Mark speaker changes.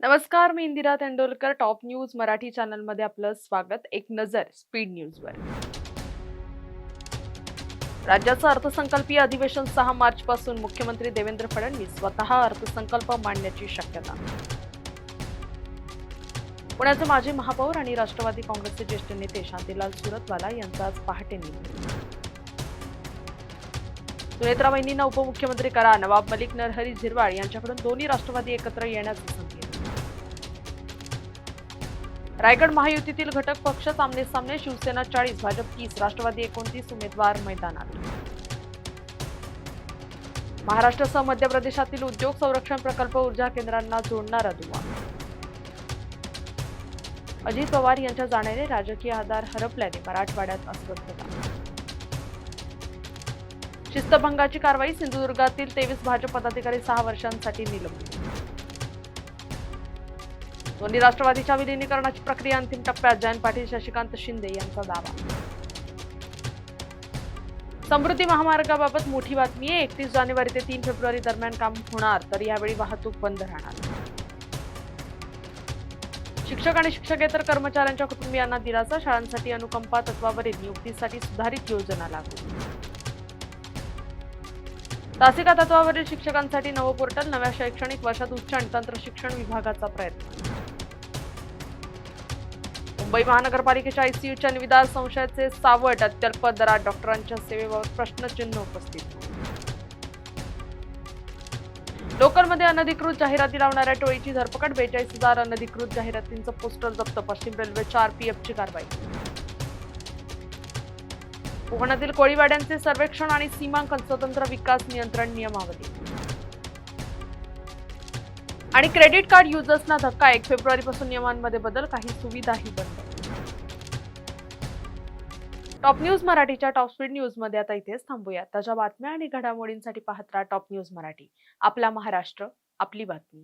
Speaker 1: नमस्कार, मी Indira Tendulkar. Top news Marathi चॅनलमध्ये आपलं स्वागत. एक नजर स्पीड न्यूजवर. राज्याचं अर्थसंकल्पीय अधिवेशन 6 मार्च पासून मुख्यमंत्री देवेंद्र फडणवीस स्वतः अर्थसंकल्प मांडण्याची शक्यता. पुण्याचे माजी महापौर आणि राष्ट्रवादी काँग्रेसचे ज्येष्ठ नेते शांतीलाल सुरतवाला यांचा आज पहाटे निधन. सुनेत्रा वहिनींना उपमुख्यमंत्री करा, नवाब मलिक नरहरी झिरवाळ यांच्याकडून दोन्ही राष्ट्रवादी एकत्र येण्याचे संकेत. रायगड महायुतीतील घटक पक्ष सामने शिवसेना 40, भाजप 30, राष्ट्रवादी 29 उमेदवार मैदानात. महाराष्ट्रासह मध्य प्रदेशातील उद्योग संरक्षण प्रकल्प ऊर्जा केंद्रांना जोडणारा दुवा. अजित पवार यांच्या जाण्याने राजकीय आधार हरपल्याने मराठवाड्यात अस्वस्थता. शिस्तभंगाची कारवाई, सिंधुदुर्गातील 23 भाजप पदाधिकारी 6 वर्षांसाठी निलंबित. दोन्ही राष्ट्रवादीच्या विलिनीकरणाची प्रक्रिया अंतिम टप्प्यात, जयंत पाटील शशिकांत शिंदे यांचा दावा. समृद्धी महामार्गाबाबत मोठी बातमी आहे. 31 जानेवारी ते 3 फेब्रुवारी दरम्यान काम होणार, तर यावेळी वाहतूक बंद राहणार. शिक्षक आणि शिक्षकेतर कर्मचाऱ्यांच्या कुटुंबियांना दिलासा, शाळांसाठी अनुकंपा तत्वावरील नियुक्तीसाठी सुधारित योजना लागू. तासिका तत्वावरील शिक्षकांसाठी नवं पोर्टल, नव्या शैक्षणिक वर्षात उच्च आणि तंत्र शिक्षण विभागाचा प्रयत्न. मुंबई महानगरपालिकेच्या आयसीयूच्या निविदा संशयाचे सावट, अत्यल्प दरात डॉक्टरांच्या सेवेबाबत प्रश्नचिन्ह उपस्थित. लोकलमध्ये अनधिकृत जाहिराती लावणाऱ्या टोळीची धरपकड, 42,000 अनधिकृत जाहिरातींचं पोस्टर जप्त, पश्चिम रेल्वेच्या आरपीएफची कारवाई. कोकणातील कोळीवाड्यांचे सर्वेक्षण आणि सीमांकन, स्वतंत्र विकास नियंत्रण नियमावली. आणि क्रेडिट कार्ड युजर्सना धक्का, 1 फेब्रुवारीपासून नियमांमध्ये बदल, काही सुविधाही बंद. टॉप न्यूज मराठीच्या टॉप स्पीड न्यूजमध्ये आता इथेच थांबूया. ताज्या बातम्या आणि घडामोडींसाठी पाहत राहा टॉप न्यूज मराठी. आपला महाराष्ट्र, आपली बातमी.